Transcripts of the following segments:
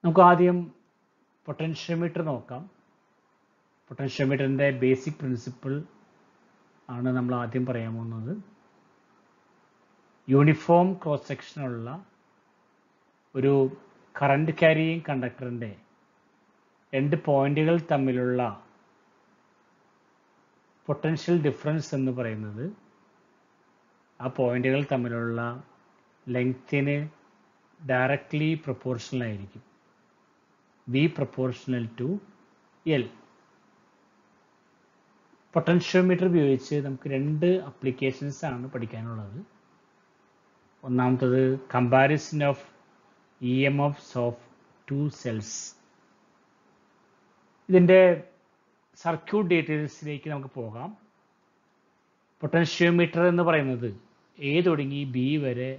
നമുക്ക് ആദ്യം പൊട്ടൻഷ്യോമീറ്റർ നോക്കാം. പൊട്ടൻഷ്യോമീറ്ററിൻ്റെ ബേസിക് പ്രിൻസിപ്പിൾ ആണ് നമ്മൾ ആദ്യം പറയാൻ പോകുന്നത്. യൂണിഫോം ക്രോസ് സെക്ഷനുള്ള ഒരു കറണ്ട് ക്യാരിയിങ് കണ്ടക്ടറിൻ്റെ രണ്ട് പോയിന്റുകൾ തമ്മിലുള്ള പൊട്ടൻഷ്യൽ ഡിഫറൻസ് എന്ന് പറയുന്നത് ആ പോയിന്റുകൾ തമ്മിലുള്ള ലെങ്തിന് ഡയറക്റ്റ്ലി പ്രൊപ്പോർഷണൽ ആയിരിക്കും. V proportional to L. Potentiometer ഉപയോഗിച്ച് നമുക്ക് രണ്ട് അപ്ലിക്കേഷൻസ് ആണ് പഠിക്കാനുള്ളത്. ഒന്നാമത്തത് comparison of EMFs of two cells. ഇതിൻ്റെ സർക്യൂട്ട് ഡീറ്റെയിൽസിലേക്ക് നമുക്ക് പോകാം. പൊട്ടൻഷ്യോമീറ്റർ എന്ന് പറയുന്നത് A തുടങ്ങി B വരെ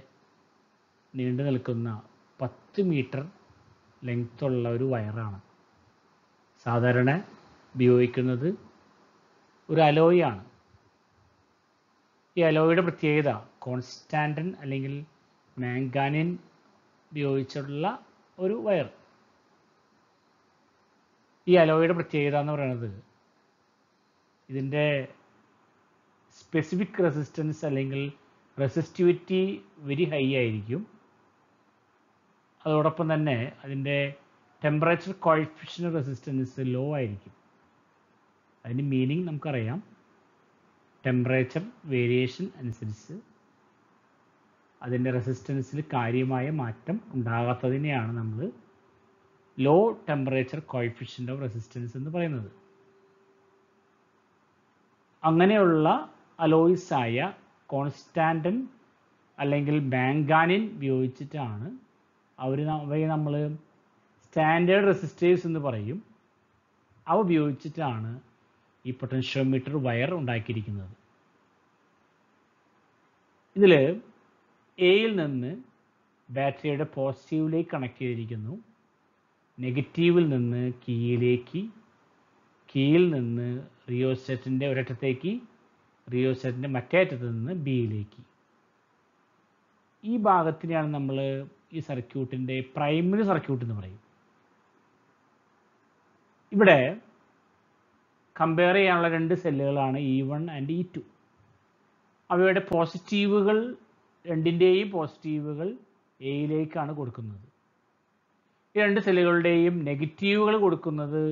നീണ്ടു നിൽക്കുന്ന 10 മീറ്റർ ലെങ്ത്തുള്ള ഒരു വയറാണ്. സാധാരണ ഉപയോഗിക്കുന്നത് ഒരു അലോയ് ആണ്. ഈ അലോയുടെ പ്രത്യേകത കോൺസ്റ്റാൻറ്റൻ അല്ലെങ്കിൽ മാംഗാനിൻ ഉപയോഗിച്ചുള്ള ഒരു വയർ. ഈ അലോയുടെ പ്രത്യേകത എന്ന് പറയുന്നത് ഇതിൻ്റെ സ്പെസിഫിക് റെസിസ്റ്റൻസ് അല്ലെങ്കിൽ റെസിസ്റ്റിവിറ്റി വെരി ഹൈ ആയിരിക്കും. അതോടൊപ്പം തന്നെ അതിൻ്റെ ടെമ്പറേച്ചർ കോഎഫിഷ്യന്റ് റെസിസ്റ്റൻസ് ലോ ആയിരിക്കും. അതിൻ്റെ മീനിങ് നമുക്കറിയാം. ടെമ്പറേച്ചർ വേരിയേഷൻ അനുസരിച്ച് അതിൻ്റെ റെസിസ്റ്റൻസിൽ കാര്യമായ മാറ്റം ഉണ്ടാകാത്തതിനെയാണ് നമ്മൾ low temperature coefficient of resistance എന്ന് പറയുന്നത്. അങ്ങനെയുള്ള അലോയ്സ് ആയ കോൺസ്റ്റാൻറ്റൻ അല്ലെങ്കിൽ മാംഗാനിൻ ഉപയോഗിച്ചിട്ടാണ് അവയെ നമ്മൾ സ്റ്റാൻഡേർഡ് റെസിസ്റ്റേഴ്സ് എന്ന് പറയും. അവ ഉപയോഗിച്ചിട്ടാണ് ഈ പൊട്ടൻഷ്യോമീറ്റർ വയർ ഉണ്ടാക്കിയിരിക്കുന്നത്. ഇതിൽ എയിൽ നിന്ന് ബാറ്ററിയുടെ പോസിറ്റീവിലേക്ക് കണക്ട് ചെയ്തിരിക്കുന്നു, നെഗറ്റീവിൽ നിന്ന് കീയിലേക്ക്, കീയിൽ നിന്ന് റിയോസ്റ്ററ്റിൻ്റെ ഒരറ്റത്തേക്ക്, റിയോസ്റ്ററ്റിൻ്റെ മറ്റേ അറ്റത്ത് നിന്ന് ബിയിലേക്ക്. ഈ ഭാഗത്തിനെയാണ് നമ്മൾ ഈ സർക്യൂട്ടിൻ്റെ പ്രൈമറി സർക്യൂട്ട് എന്ന് പറയും. ഇവിടെ കമ്പയർ ചെയ്യാനുള്ള രണ്ട് സെല്ലുകളാണ് E1 ആൻഡ് E2. അവയുടെ പോസിറ്റീവുകൾ രണ്ടിൻ്റെയും പോസിറ്റീവുകൾ എയിലേക്കാണ് കൊടുക്കുന്നത്. ഈ രണ്ട് സെല്ലുകളുടെയും നെഗറ്റീവുകൾ കൊടുക്കുന്നത്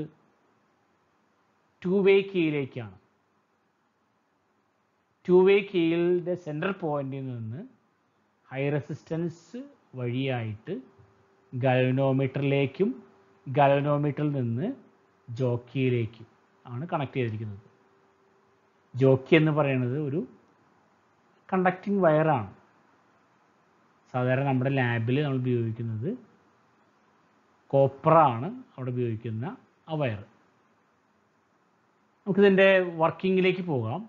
2-way കീയിലേക്കാണ്. 2-way കീയിലെ സെൻട്രൽ പോയിന്റിൽ നിന്ന് ഹൈ റെസിസ്റ്റൻസ് വഴിയായിട്ട് ഗാൽവനോമീറ്ററിലേക്കും ഗാൽവനോമീറ്ററിൽ നിന്ന് ജോക്കിയിലേക്കും ആണ് കണക്ട് ചെയ്തിരിക്കുന്നത്. ജോക്കി എന്ന് പറയുന്നത് ഒരു കണ്ടക്റ്റിംഗ് വയറാണ്. സാധാരണ നമ്മുടെ ലാബിൽ നമ്മൾ ഉപയോഗിക്കുന്നത് കോപ്പറാണ് അവിടെ ഉപയോഗിക്കുന്ന ആ വയർ. നമുക്കിതിൻ്റെ വർക്കിങ്ങിലേക്ക് പോകാം.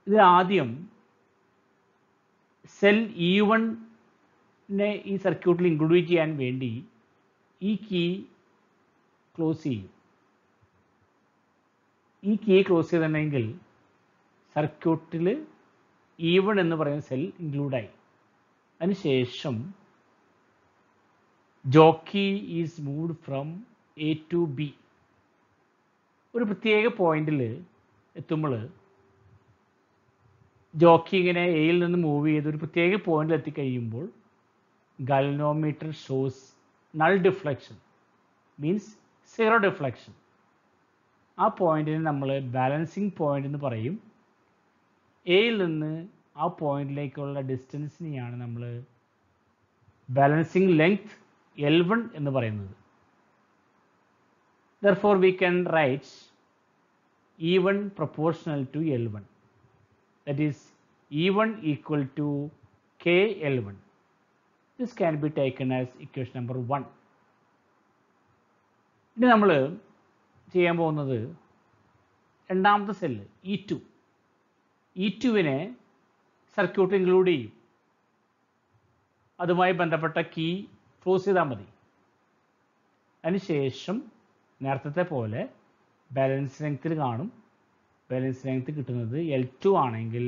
ഇത് ആദ്യം സെൽ E1നെ ഈ സർക്യൂട്ടിൽ ഇൻക്ലൂഡ് ചെയ്യാൻ വേണ്ടി ഈ കീ ക്ലോസ് ചെയ്യും. ഈ കീ ക്ലോസ് ചെയ്തിട്ടുണ്ടെങ്കിൽ സർക്യൂട്ടിൽ E1 എന്ന് പറയുന്ന സെൽ ഇൻക്ലൂഡായി. അതിനുശേഷം jockey is moved from A to B. ഒരു പ്രത്യേക പോയിന്റിൽ എത്തുമ്പോൾ ജോക്കി ഇങ്ങനെ എയിൽ നിന്ന് മൂവ് ചെയ്ത് ഒരു പ്രത്യേക പോയിന്റിൽ എത്തിക്കഴിയുമ്പോൾ galvanometer shows null deflection, means zero deflection. ആ പോയിന്റിനെ നമ്മൾ ബാലൻസിങ് പോയിന്റ് എന്ന് പറയും. എയിൽ നിന്ന് ആ പോയിന്റിലേക്കുള്ള ഡിസ്റ്റൻസിനെയാണ് നമ്മൾ ബാലൻസിങ് ലെങ്ത് L1 എന്ന് പറയുന്നത്. Therefore we can write E1 proportional to L1. That is E1 equal to KL1. This can be taken as equation number 1. ഇനി നമ്മൾ ചെയ്യാൻ പോകുന്നത് രണ്ടാമത്തെ സെല്ല് E2. E2വിനെ സർക്യൂട്ട് ഇൻക്ലൂഡ് ചെയ്യും. അതുമായി ബന്ധപ്പെട്ട കീ ക്ലോസ് ചെയ്താൽ മതി. അതിനുശേഷം നേരത്തെ പോലെ ബാലൻസ് ലെങ്ത്തിൽ കാണും. ബാലൻസ് ലെങ്ത് കിട്ടുന്നത് L2 ആണെങ്കിൽ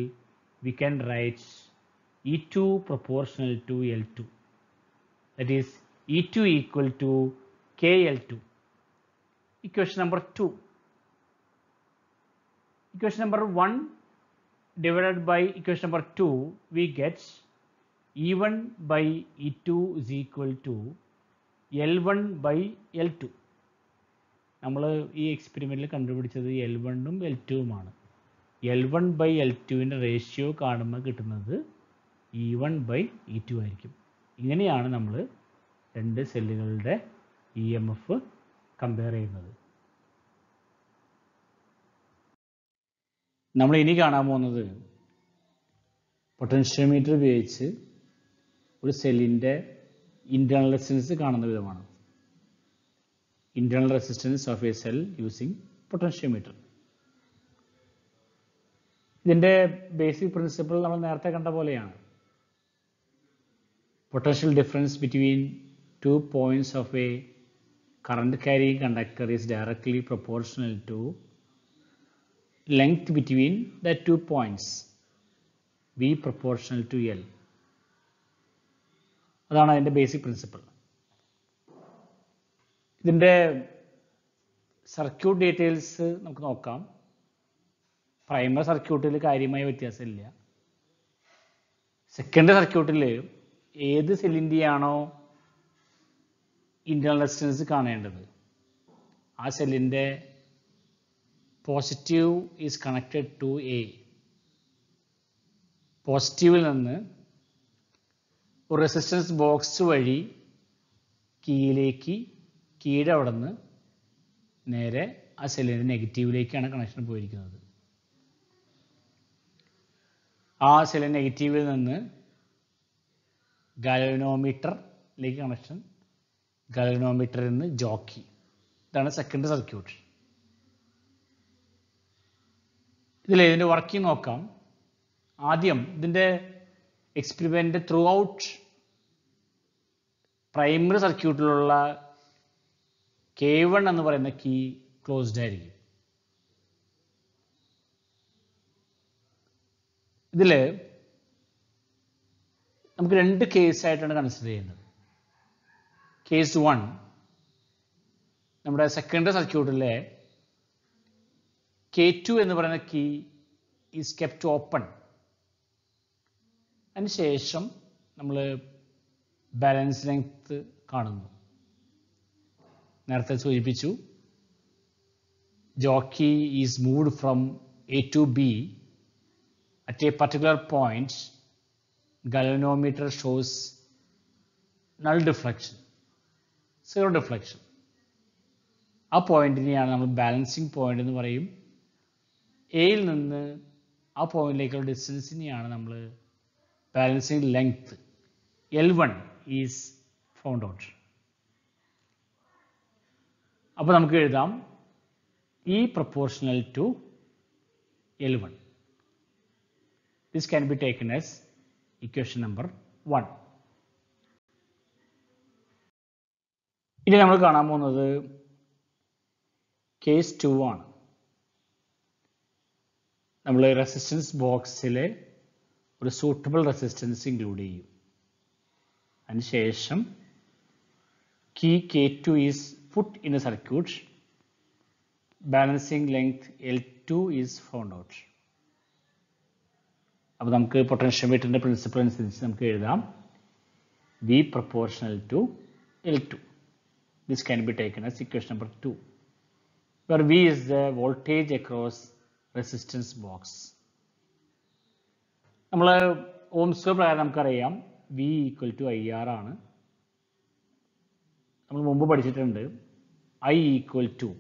we can write E2 proportional to L2. That is E2 equal to KL2. Equation number 2. Equation number 1 divided by equation number 2, we get E1 by E2 is equal to L1 by L2. നമ്മൾ ഈ എക്സ്പെരിമെൻറ്റിൽ കണ്ടുപിടിച്ചത് L1ഉം L2ഉമാണ്. L1 by L2വിൻ്റെ ratio കാണുമ്പോൾ കിട്ടുന്നത് E1 by E2 ആയിരിക്കും. ഇങ്ങനെയാണ് നമ്മൾ രണ്ട് സെല്ലുകളുടെ EMF കമ്പയർ ചെയ്യുന്നത്. നമ്മൾ ഇനി കാണാൻ പോകുന്നത് പൊട്ടൻഷ്യോമീറ്റർ ഉപയോഗിച്ച് ഒരു സെല്ലിൻ്റെ ഇൻറ്റേർണൽ റെസിസ്റ്റൻസ് കാണുന്ന വിധമാണ്. Internal resistance of A cell using potentiometer. ഇതിൻ്റെ ബേസിക് പ്രിൻസിപ്പിൾ നമ്മൾ നേരത്തെ കണ്ട പോലെയാണ്. Potential difference between 2 points of a current carrying conductor is directly proportional to length between the 2 points, V proportional to L. അതാണ് അതിൻ്റെ basic principle. ഇതിൻ്റെ circuit details നമുക്ക് നോക്കാം. പ്രൈമറി സർക്യൂട്ടിൽ കാര്യമായ വ്യത്യാസമില്ല. സെക്കൻഡറി സർക്യൂട്ടിൽ ഏത് സെല്ലിൻ്റെയാണോ ഇൻറ്റേർണൽ റെസിസ്റ്റൻസ് കാണേണ്ടത് ആ സെല്ലിൻ്റെ positive is connected to A. പോസിറ്റീവിൽ നിന്ന് ഒരു റെസിസ്റ്റൻസ് ബോക്സ് വഴി കീയുടെ അവിടെ നിന്ന് നേരെ ആ സെല്ലിൻ്റെ നെഗറ്റീവിലേക്കാണ് കണക്ഷൻ പോയിരിക്കുന്നത്. ആ സെല്ലിൻ്റെ നെഗറ്റീവിൽ നിന്ന് ഗാൽവനോമീറ്ററിലേക്ക് കണക്ഷൻ, ഗാൽവനോമീറ്ററിൽ നിന്ന് ജോക്കി. ഇതാണ് സെക്കൻഡറി സർക്യൂട്ട്. ഇതിൻ്റെ വർക്കിംഗ് നോക്കാം. ആദ്യം ഇതിൻ്റെ എക്സ്പെരിമെൻ്റ് ത്രൂ ഔട്ട് പ്രൈമറി സർക്യൂട്ടിലുള്ള K1 എന്ന് പറയുന്ന കീ ക്ലോസ്ഡ് ആയിരിക്കും. ഇതിൽ നമുക്ക് രണ്ട് കേസായിട്ടാണ് കൺസിഡർ ചെയ്യുന്നത്. കേസ് 1, നമ്മുടെ സെക്കൻഡറി സർക്യൂട്ടിലെ K2 എന്ന് പറയുന്ന കീ ഈസ് കെപ്റ്റ് ഓപ്പൺ. അതിനുശേഷം നമ്മൾ ബാലൻസ് ലെങ്ത് കാണുന്നു. നേരത്തെ സൂചിപ്പിച്ചു, jockey is moved from A to B. At a particular point, galvanometer shows null deflection, zero deflection. ആ പോയിന്റിനെയാണ് നമ്മൾ ബാലൻസിങ് പോയിന്റ് എന്ന് പറയും. എയിൽ നിന്ന് ആ പോയിന്റിലേക്കുള്ള ഡിസ്റ്റൻസിനെയാണ് നമ്മൾ balancing length L1 is found out. അപ്പോൾ നമുക്ക് എഴുതാം E proportional to L1. This can be taken as equation number 1. ഇനി നമ്മൾ കാണാൻ പോകുന്നത് കേസ് 2 ആണ്. നമ്മൾ റെസിസ്റ്റൻസ് ബോക്സിലെ ഒരു സൂട്ടബിൾ റെസിസ്റ്റൻസ് ഇൻക്ലൂഡ് ചെയ്യും. അതിനുശേഷം key K2 is put in a circuit. Balancing length L2 is found out. അപ്പോൾ നമുക്ക് പൊട്ടൻഷ്യോമീറ്ററിൻ്റെ പ്രിൻസിപ്പിൾ അനുസരിച്ച് നമുക്ക് എഴുതാം V proportional to L2. This can be taken as equation number 2, where V is the voltage across resistance box. നമ്മൾ Ohm's law പ്രകാരം നമുക്കറിയാം V equal to IR ആണ്. നമ്മൾ മുമ്പ് പഠിച്ചിട്ടുണ്ട് I equal to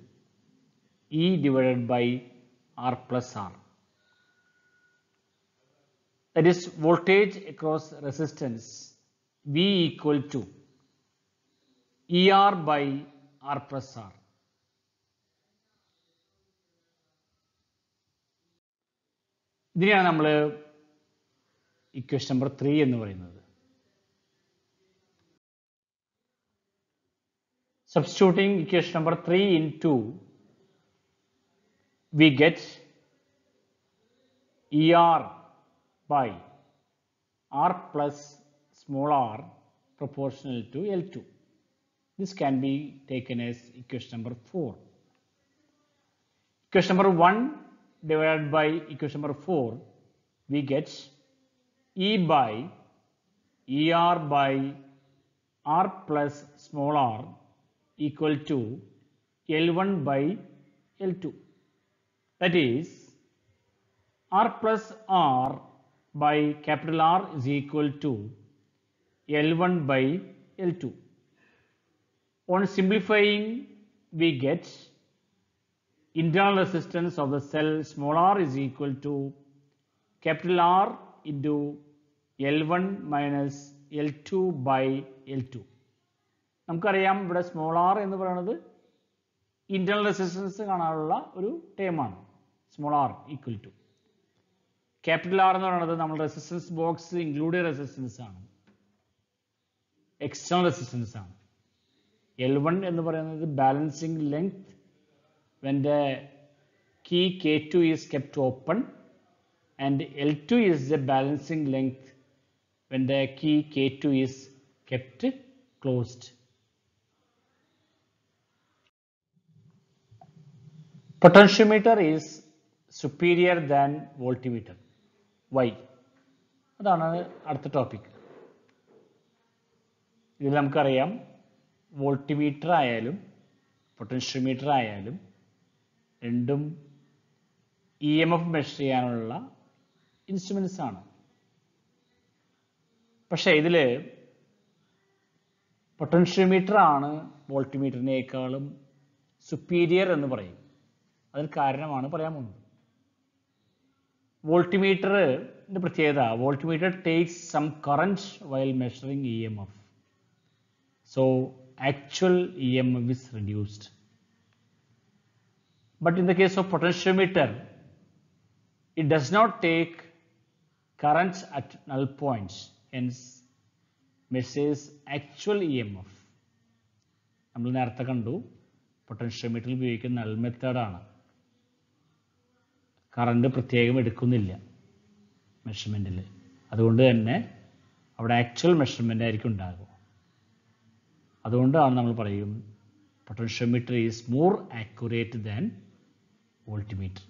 E divided by R plus R. That is voltage across resistance V equal to ER by R plus R. ഇതിനെയാണ് നമ്മൾ equation number 3 എന്ന് പറയുന്നത്. Substituting equation number 3 into, we get ER by R plus small r proportional to L2. This can be taken as equation number 4. Equation number 1 divided by equation number 4, we get E by ER by R plus small r equal to L1 by L2. That is, R plus R by capital R is equal to L1 by L2. On simplifying, we get internal resistance of the cell small r is equal to capital R into L1 minus L2 by L2. നമുക്കറിയാം ഇവിടെ small R എന്ന് പറയുന്നത് internal resistance കാണാനുള്ള ഒരു ടേമാണ്. Small R equal to capital R എന്ന് പറയുന്നത് നമ്മൾ റെസിസ്റ്റൻസ് ബോക്സ് ഇൻക്ലൂഡ് ചെയ്ത റെസിസ്റ്റൻസ് ആണ്, എക്സ്റ്റേണൽ റെസിസ്റ്റൻസ് ആണ്. L1 എന്ന് പറയുന്നത് balancing length when the key K2 is kept open, and L2 is the balancing length when the key K2 is kept closed. Potentiometer is superior than voltmeter. Why? അതാണ് അടുത്ത topic. ഇതിൽ നമുക്കറിയാം voltmeter ആയാലും potentiometer ആയാലും രണ്ടും EMF measure ചെയ്യാനുള്ള instruments ആണ്. പക്ഷേ ഇതിൽ പൊട്ടൻഷ്യോമീറ്റർ ആണ് വോൾട്ട്മീറ്ററിനേക്കാളും സുപ്പീരിയർ എന്ന് പറയും. അതിന് കാരണമാണ് പറയാൻ പോകുന്നത്. വോൾട്ട്മീറ്ററിന്റെ പ്രത്യേകത, voltmeter takes some current while measuring EMF. So actual EMF is reduced. But in the case of potentiometer, it does not take currents at null points, hence measures actual EMF. നമ്മൾ നേരത്തെ കണ്ടു പൊട്ടൻഷ്യോമീറ്ററിൽ ഉപയോഗിക്കുന്ന നൾ മെത്തേഡാണ്. Current പ്രത്യേകം എടുക്കുന്നില്ല മെഷർമെൻറ്റിൽ, അതുകൊണ്ട് തന്നെ അവിടെ ആക്ച്വൽ മെഷർമെൻ്റ് ആയിരിക്കും ഉണ്ടാകുക. അതുകൊണ്ടാണ് നമ്മൾ പറയും potentiometer is more accurate than voltmeter.